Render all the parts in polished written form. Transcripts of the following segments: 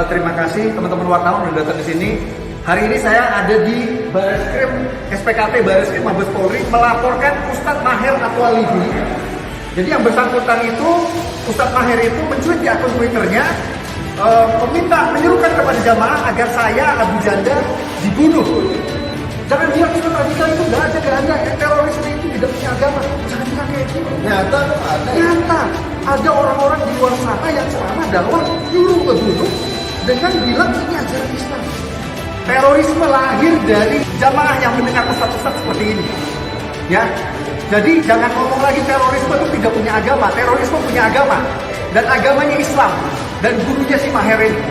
terima kasih teman-teman wartawan udah datang ke sini. Hari ini saya ada di Bareskrim SPKT Bareskrim Mabes Polri melaporkan Ustadz Maher Atau Alibi. Jadi yang bersangkutan itu Ustadz Maher itu mencuit di akun Twitternya menyuruhkan kepada jamaah agar saya Abu Janda dibunuh. Jangan bilang Islam radikal itu nggak ada, terorisme itu tidak punya agama. Jangan bilang kayak gitu. Nyata ada orang-orang di luar sana yang ceramah dakwah nyuruh ngebunuh dengan bilang ini ajaran Islam. Terorisme lahir dari jamaah yang mendengar ustaz-ustaz seperti ini. Ya, jadi jangan ngomong lagi terorisme itu tidak punya agama. Terorisme punya agama dan agamanya Islam dan gurunya si Maher ini.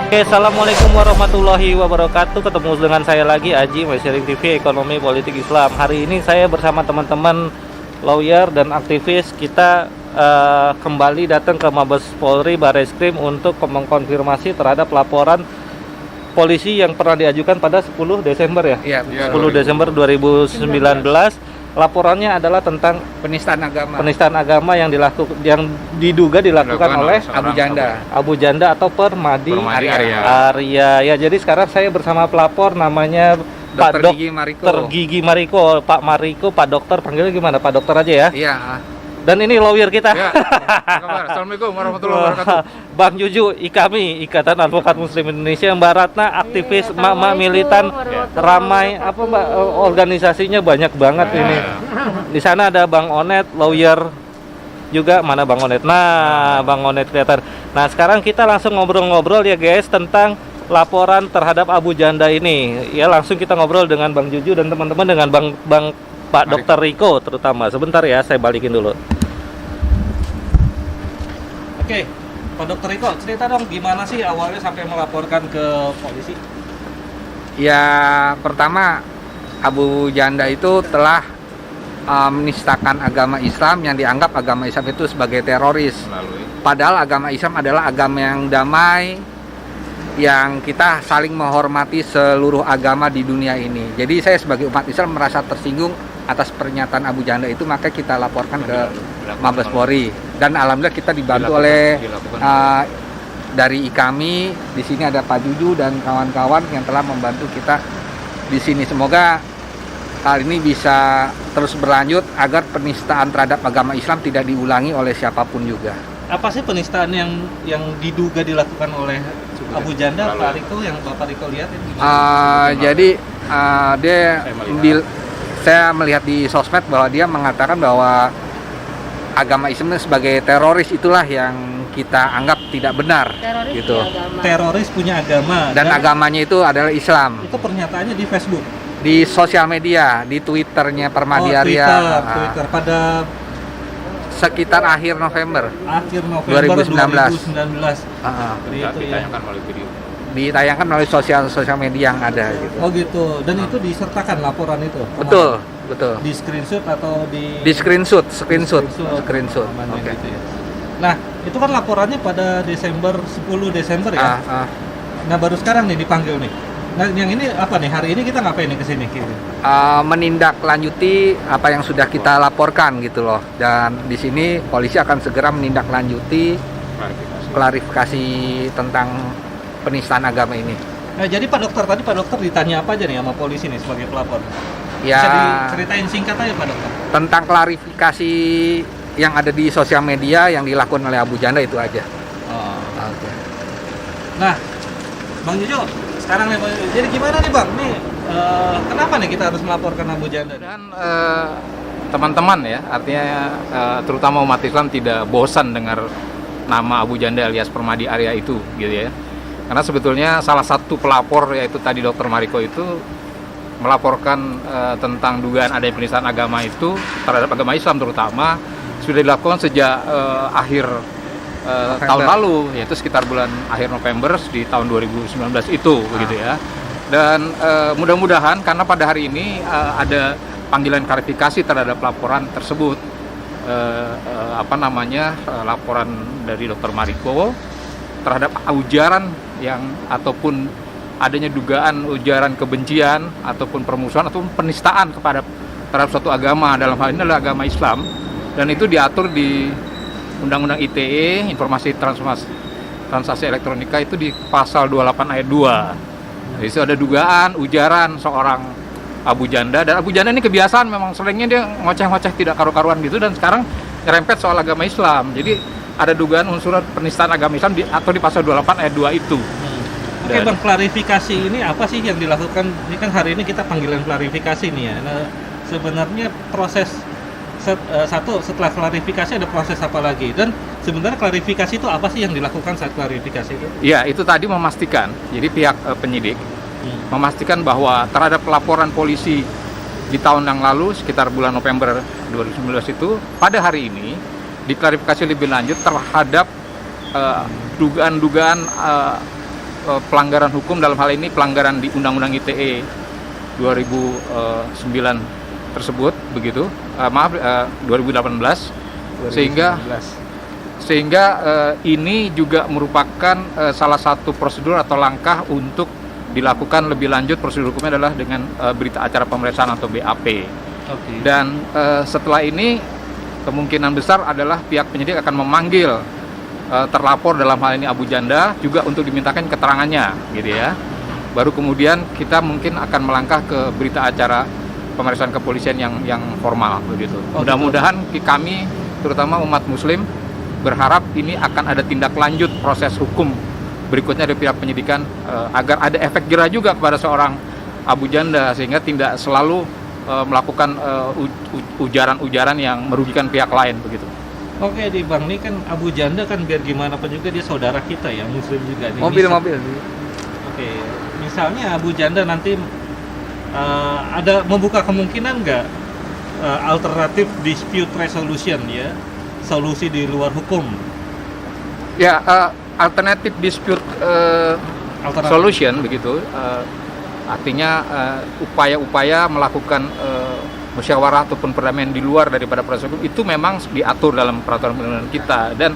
Oke, assalamualaikum warahmatullahi wabarakatuh. Ketemu dengan saya lagi, Aji, Sharing TV Ekonomi Politik Islam. Hari ini saya bersama teman-teman lawyer dan aktivis kita kembali datang ke Mabes Polri Bareskrim untuk mengkonfirmasi terhadap laporan polisi yang pernah diajukan pada 10 Desember ya? Iya, 10 Desember 2019. Laporannya adalah tentang penistaan agama yang diduga dilakukan oleh Abu Janda atau Permadi Arya. Ya, jadi sekarang saya bersama pelapor namanya Pak Dr. Gigi Mariko. Pak Mariko, Pak Dokter, panggilnya gimana? Pak Dokter aja ya? Iya. Dan ini lawyer kita. Ya. Assalamualaikum warahmatullahi wabarakatuh. Bang Juju, IKAMI, Ikatan Advokat Muslim Indonesia, Mbak Ratna, aktivis Mama militan, ramai organisasinya banyak banget ini. Di sana ada Bang Onet, lawyer juga. Mana Bang Onet? Nah, Bang Onet kelihatan. Nah, sekarang kita langsung ngobrol-ngobrol ya guys tentang laporan terhadap Abu Janda ini. Ya, langsung kita ngobrol dengan Bang Juju dan teman-teman dengan Bang Pak Dr. Riko terutama. Sebentar ya, saya balikin dulu. Oke, Pak Dr. Riko, cerita dong gimana sih awalnya sampai melaporkan ke polisi? Ya, pertama Abu Janda itu telah menistakan agama Islam yang dianggap agama Islam itu sebagai teroris. Padahal agama Islam adalah agama yang damai, yang kita saling menghormati seluruh agama di dunia ini. Jadi saya sebagai umat Islam merasa tersinggung atas pernyataan Abu Janda itu, maka kita laporkan ke Mabes Polri. Dan alhamdulillah kita dibantu oleh dari IKAMI. Di sini ada Pak Juju dan kawan-kawan yang telah membantu kita di sini. Semoga hal ini bisa terus berlanjut agar penistaan terhadap agama Islam tidak diulangi oleh siapapun juga. Apa sih penistaan yang diduga dilakukan oleh Abu Janda, Pak Riko, yang Bapak Riko lihat itu? Saya melihat di sosmed bahwa dia mengatakan bahwa agama Islam sebagai teroris, itulah yang kita anggap tidak benar. Teroris gitu. Teroris punya agama. Dan agamanya itu adalah Islam. Itu pernyataannya di Facebook, di sosial media, di Twitternya Permadi Arya. Twitter pada sekitar akhir November 2019. Ditayangkan melalui video. Ditayangkan melalui sosial media yang ada gitu. Oh gitu. Dan itu disertakan laporan itu. Betul. Di screenshot atau di screenshot. Oke. Okay. Gitu ya. Nah, itu kan laporannya pada 10 Desember ya. Nah, baru sekarang nih dipanggil nih. Nah, yang ini apa nih? Hari ini kita ngapain nih kesini? Menindaklanjuti apa yang sudah kita laporkan gitu loh. Dan di sini polisi akan segera menindaklanjuti klarifikasi tentang penistaan agama ini. Nah, jadi Pak Dokter ditanya apa aja nih sama polisi nih sebagai pelapor? Ya, bisa diceritain singkat aja Pak Dokter. Tentang klarifikasi yang ada di sosial media yang dilakukan oleh Abu Janda itu aja. Okay. Nah, Bang Jujo, sekarang nih, jadi gimana nih Bang? Nih, kenapa nih kita harus melaporkan Abu Janda? Dan teman-teman ya, artinya terutama umat Islam tidak bosan dengar nama Abu Janda alias Permadi Arya itu, gitu ya. Karena sebetulnya salah satu pelapor yaitu tadi Dr. Mariko itu melaporkan tentang dugaan adanya penistaan agama itu terhadap agama Islam terutama sudah dilakukan sejak akhir tahun lalu, yaitu sekitar bulan akhir November di tahun 2019 itu, begitu ya. Dan mudah-mudahan karena pada hari ini ada panggilan klarifikasi terhadap laporan tersebut, laporan dari Dr. Mariko terhadap ujaran yang ataupun adanya dugaan ujaran kebencian ataupun permusuhan ataupun penistaan terhadap suatu agama, dalam hal ini adalah agama Islam, dan itu diatur di Undang-Undang ITE, Informasi Transaksi Elektronika, itu di pasal 28 ayat 2. Jadi itu ada dugaan ujaran seorang Abu Janda, dan Abu Janda ini kebiasaan memang seringnya dia ngoceh-ngoceh tidak karu-karuan gitu, dan sekarang nyerempet soal agama Islam. Jadi ada dugaan unsur penistaan agama Islam atau di pasal 28 ayat 2 itu. Oke Bang, klarifikasi ini apa sih yang dilakukan? Ini kan hari ini kita panggilan klarifikasi nih ya. Nah, sebenarnya proses setelah klarifikasi ada proses apa lagi? Dan sebenarnya klarifikasi itu apa sih yang dilakukan saat klarifikasi itu? Ya, itu tadi memastikan. Jadi pihak penyidik memastikan bahwa terhadap laporan polisi di tahun yang lalu sekitar bulan November 2019 itu, pada hari ini diklarifikasi lebih lanjut terhadap dugaan-dugaan pelanggaran hukum, dalam hal ini pelanggaran di Undang-Undang ITE 2009 tersebut, begitu 2018, sehingga ini juga merupakan salah satu prosedur atau langkah untuk dilakukan lebih lanjut. Prosedur hukumnya adalah dengan berita acara pemeriksaan atau BAP. Okay. Dan setelah ini kemungkinan besar adalah pihak penyidik akan memanggil terlapor, dalam hal ini Abu Janda, juga untuk dimintakan keterangannya, gitu ya. Baru kemudian kita mungkin akan melangkah ke berita acara pemeriksaan kepolisian yang formal, begitu. Mudah-mudahan kami, terutama umat Muslim, berharap ini akan ada tindak lanjut proses hukum berikutnya dari pihak penyidikan, agar ada efek jera juga kepada seorang Abu Janda, sehingga tidak selalu melakukan ujaran-ujaran yang merugikan pihak lain, begitu. Oke di Bang, ini kan Abu Janda kan biar gimana pun juga dia saudara kita ya, Muslim juga nih. Mobil. Oke, misalnya Abu Janda nanti ada membuka kemungkinan nggak alternatif dispute resolution ya, solusi di luar hukum? Ya, alternatif dispute solution, begitu. Artinya upaya-upaya melakukan musyawarah ataupun perdamaian di luar daripada proses hukum itu memang diatur dalam peraturan perundangan kita, dan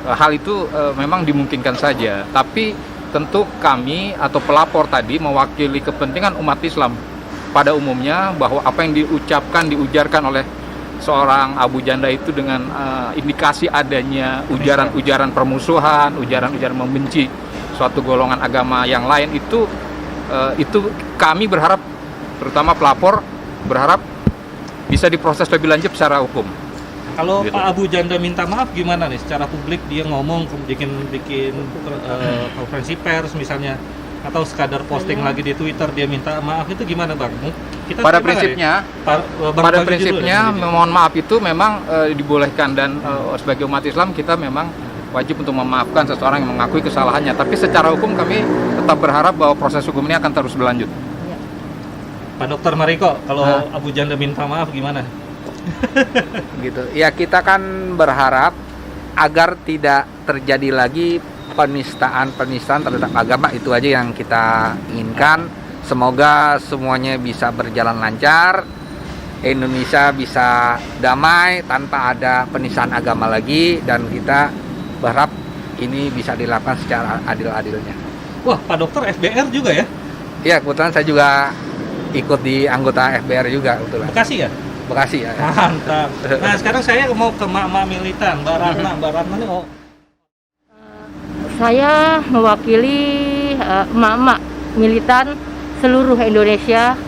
hal itu memang dimungkinkan saja. Tapi tentu kami atau pelapor tadi mewakili kepentingan umat Islam pada umumnya, bahwa apa yang diujarkan oleh seorang Abu Janda itu dengan indikasi adanya ujaran-ujaran permusuhan, ujaran-ujaran membenci suatu golongan agama yang lain, itu kami berharap, terutama pelapor berharap bisa diproses lebih lanjut secara hukum. Kalau gitu. Pak Abu Janda minta maaf gimana nih secara publik, dia ngomong bikin konferensi pers misalnya, atau sekadar posting lagi di Twitter dia minta maaf, itu gimana Bang? Kita pada prinsipnya mohon maaf itu memang dibolehkan, dan sebagai umat Islam kita memang wajib untuk memaafkan seseorang yang mengakui kesalahannya, tapi secara hukum kami tetap berharap bahwa proses hukum ini akan terus berlanjut. Pak Dr. Mariko, kalau Abu Janda minta maaf gimana? Gitu. Ya, kita kan berharap agar tidak terjadi lagi penistaan terhadap agama, itu aja yang kita inginkan. Semoga semuanya bisa berjalan lancar, Indonesia bisa damai tanpa ada penistaan agama lagi, dan kita berharap ini bisa dilakukan secara adil-adilnya. Wah, Pak Dokter FBR juga ya? Iya, kebetulan saya juga ikut di anggota FBR juga, kebetulan. Bekasi ya? Bekasi ya. Mantap. Nah, sekarang saya mau ke Mak Militan, Mbak Ratna nih. Saya mewakili emak-emak militan seluruh Indonesia.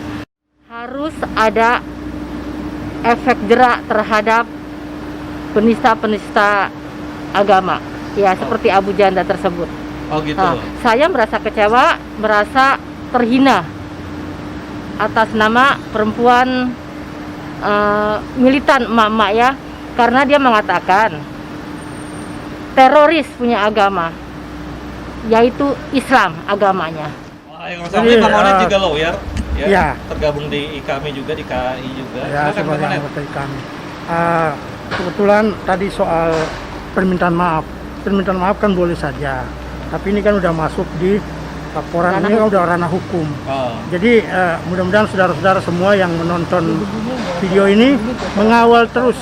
Harus ada efek jera terhadap penista-penista agama, ya seperti Abu Janda tersebut. Oh gitu. Saya merasa kecewa, merasa terhina atas nama perempuan militan emak-emak ya, karena dia mengatakan teroris punya agama, yaitu Islam agamanya. Waalaikumsalam. Bang Onet juga lawyer ya, tergabung di IKAMI juga, di KAI juga. Ya, sebagai anggota IKAMI. Kebetulan tadi soal permintaan maaf kan boleh saja, tapi ini kan udah masuk di laporan Ranah ini kan udah ranah hukum. Oh. Jadi mudah-mudahan saudara-saudara semua yang menonton video ini mengawal terus.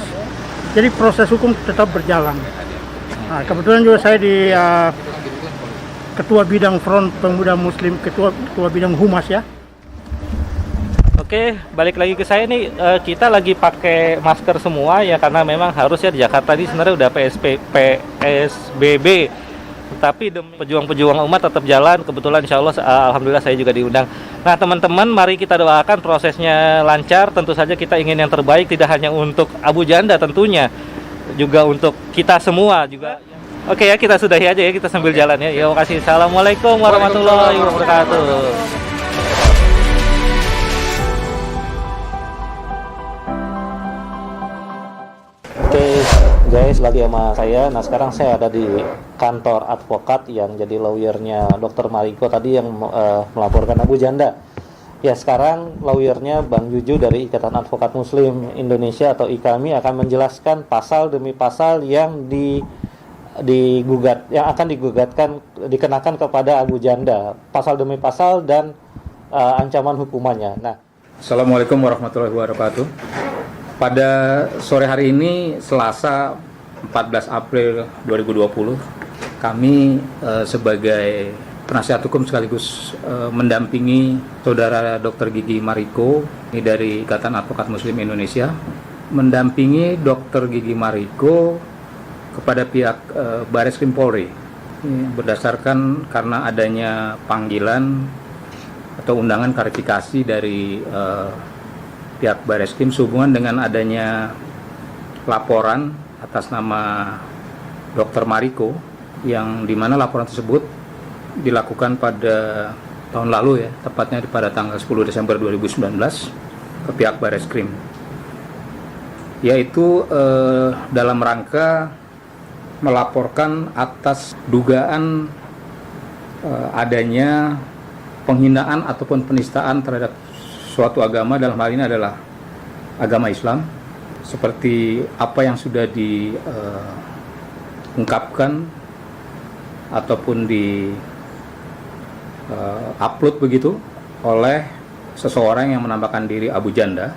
Jadi proses hukum tetap berjalan. Nah, kebetulan juga saya di Ketua Bidang Front Pemuda Muslim, Ketua Bidang Humas ya. Oke, balik lagi ke saya nih. Kita lagi pakai masker semua ya karena memang harusnya di Jakarta ini sebenarnya udah PSBB. Tapi demi pejuang-pejuang umat tetap jalan. Kebetulan insya Allah, alhamdulillah saya juga diundang. Nah teman-teman, mari kita doakan prosesnya lancar. Tentu saja kita ingin yang terbaik, tidak hanya untuk Abu Janda tentunya, juga untuk kita semua juga. Oke ya, kita sudahi aja ya, kita sambil jalan ya. Ya, makasih. Assalamualaikum warahmatullahi wabarakatuh. Oke guys, lagi sama saya. Nah sekarang saya ada di kantor advokat yang jadi lawyernya Dr. Mariko tadi yang melaporkan Abu Janda. Ya sekarang lawyernya Bang Juju dari Ikatan Advokat Muslim Indonesia atau IKAMI akan menjelaskan pasal demi pasal yang yang akan dikenakan kepada Abu Janda, pasal demi pasal dan ancaman hukumannya. Nah, Assalamualaikum warahmatullahi wabarakatuh. Pada sore hari ini, Selasa 14 April 2020, kami sebagai penasihat hukum sekaligus mendampingi Saudara Dr. Gigi Mariko ini dari Ikatan Advokat Muslim Indonesia, mendampingi Dr. Gigi Mariko kepada pihak Bareskrim Polri. Ini berdasarkan karena adanya panggilan atau undangan klarifikasi dari pihak Bareskrim sehubungan dengan adanya laporan atas nama Dr. Mariko yang dimana laporan tersebut dilakukan pada tahun lalu ya, tepatnya pada tanggal 10 Desember 2019 ke pihak Bareskrim, yaitu dalam rangka melaporkan atas dugaan adanya penghinaan ataupun penistaan terhadap suatu agama, dalam hal ini adalah agama Islam, seperti apa yang sudah diungkapkan ataupun upload begitu oleh seseorang yang menamakan diri Abu Janda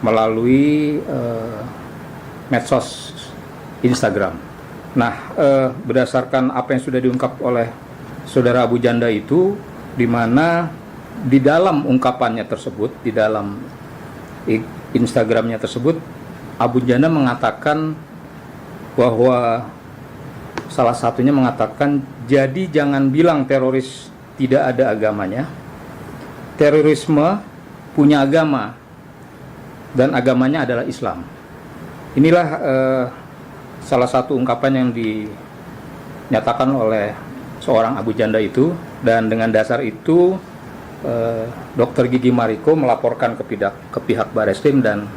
melalui medsos Instagram. Nah, berdasarkan apa yang sudah diungkap oleh saudara Abu Janda itu, di mana di dalam ungkapannya tersebut, di dalam Instagramnya tersebut, Abu Janda mengatakan bahwa salah satunya mengatakan, jadi jangan bilang teroris tidak ada agamanya, terorisme punya agama dan agamanya adalah Islam. Inilah salah satu ungkapan yang dinyatakan oleh seorang Abu Janda itu, dan dengan dasar itu Dr. Gigi Mariko melaporkan ke pihak Bareskrim dan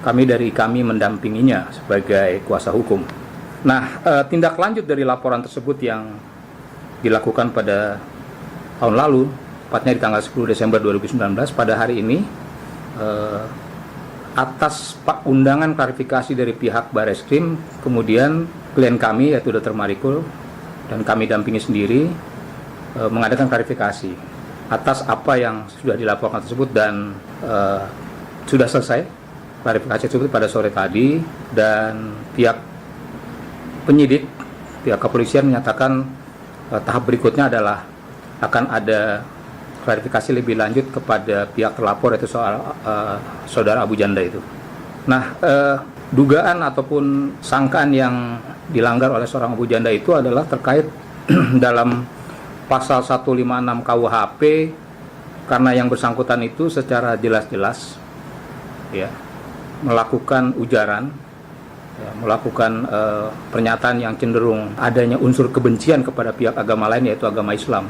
kami dari IKAMI mendampinginya sebagai kuasa hukum. Nah, tindak lanjut dari laporan tersebut yang dilakukan pada tahun lalu, tepatnya di tanggal 10 Desember 2019, pada hari ini atas undangan klarifikasi dari pihak Bareskrim, kemudian klien kami yaitu Dr. Mariko dan kami dampingi sendiri mengadakan klarifikasi atas apa yang sudah dilaporkan tersebut, dan sudah selesai klarifikasi tersebut pada sore tadi, dan pihak penyidik, pihak kepolisian menyatakan tahap berikutnya adalah akan ada klarifikasi lebih lanjut kepada pihak terlapor, yaitu soal saudara Abu Janda itu. Nah, dugaan ataupun sangkaan yang dilanggar oleh seorang Abu Janda itu adalah terkait dalam pasal 156 KUHP, karena yang bersangkutan itu secara jelas-jelas ya melakukan ujaran, ya, melakukan pernyataan yang cenderung adanya unsur kebencian kepada pihak agama lain, yaitu agama Islam.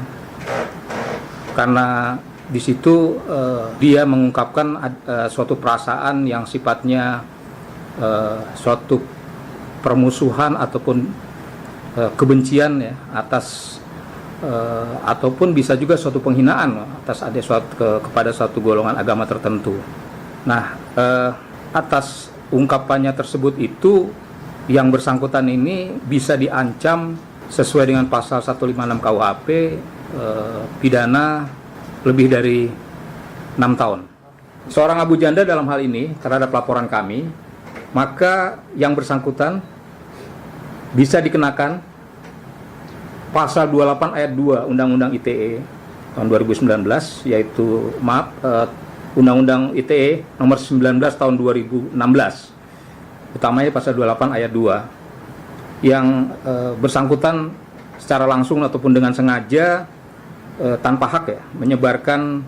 Karena di situ dia mengungkapkan suatu perasaan yang sifatnya suatu permusuhan ataupun kebencian ya atas ataupun bisa juga suatu penghinaan atas ada kepada suatu golongan agama tertentu. Nah, atas ungkapannya tersebut itu yang bersangkutan ini bisa diancam sesuai dengan pasal 156 KUHP pidana lebih dari 6 tahun. Seorang Abu Janda dalam hal ini terhadap laporan kami, maka yang bersangkutan bisa dikenakan pasal 28 ayat 2 Undang-Undang ITE tahun 2019, yaitu Undang-Undang ITE nomor 19 tahun 2016, utamanya pasal 28 ayat 2, yang bersangkutan secara langsung ataupun dengan sengaja tanpa hak ya menyebarkan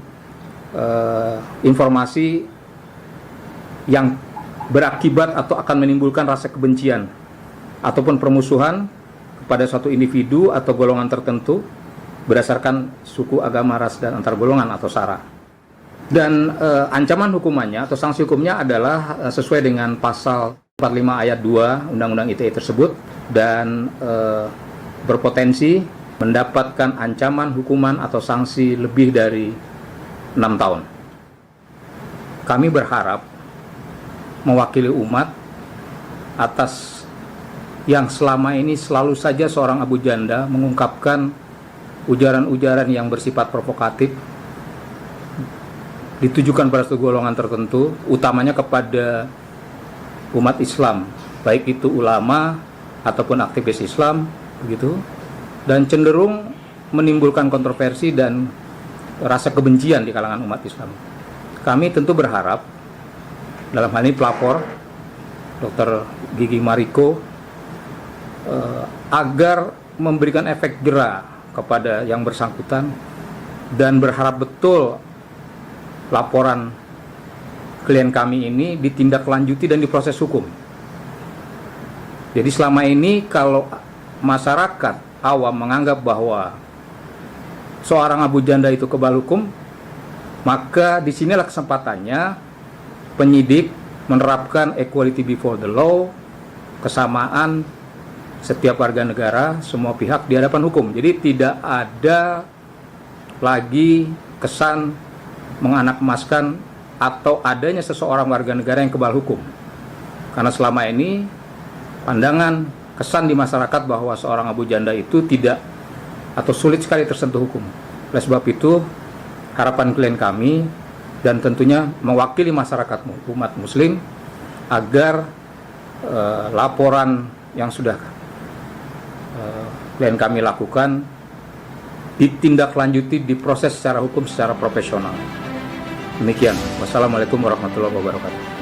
informasi yang berakibat atau akan menimbulkan rasa kebencian ataupun permusuhan kepada suatu individu atau golongan tertentu berdasarkan suku, agama, ras, dan antar golongan atau SARA. Dan ancaman hukumannya atau sanksi hukumnya adalah sesuai dengan pasal 45 ayat 2 Undang-Undang ITE tersebut, dan berpotensi mendapatkan ancaman hukuman atau sanksi lebih dari 6 tahun. Kami berharap mewakili umat atas yang selama ini selalu saja seorang Abu Janda mengungkapkan ujaran-ujaran yang bersifat provokatif ditujukan pada suatu golongan tertentu, utamanya kepada umat Islam, baik itu ulama ataupun aktivis Islam, begitu, dan cenderung menimbulkan kontroversi dan rasa kebencian di kalangan umat Islam. Kami tentu berharap dalam hal ini pelapor Dr. Gigi Mariko agar memberikan efek jera kepada yang bersangkutan, dan berharap betul laporan klien kami ini ditindaklanjuti dan diproses hukum. Jadi selama ini kalau masyarakat awam menganggap bahwa seorang Abu Janda itu kebal hukum, maka disinilah kesempatannya penyidik menerapkan equality before the law, kesamaan setiap warga negara, semua pihak di hadapan hukum. Jadi tidak ada lagi kesan menganak-emaskan atau adanya seseorang warga negara yang kebal hukum. Karena selama ini pandangan kesan di masyarakat bahwa seorang Abu Janda itu tidak atau sulit sekali tersentuh hukum. Oleh sebab itu, harapan klien kami dan tentunya mewakili masyarakat umat muslim agar laporan yang sudah klien kami lakukan ditindaklanjuti, diproses secara hukum secara profesional. Demikian. Wassalamualaikum warahmatullahi wabarakatuh.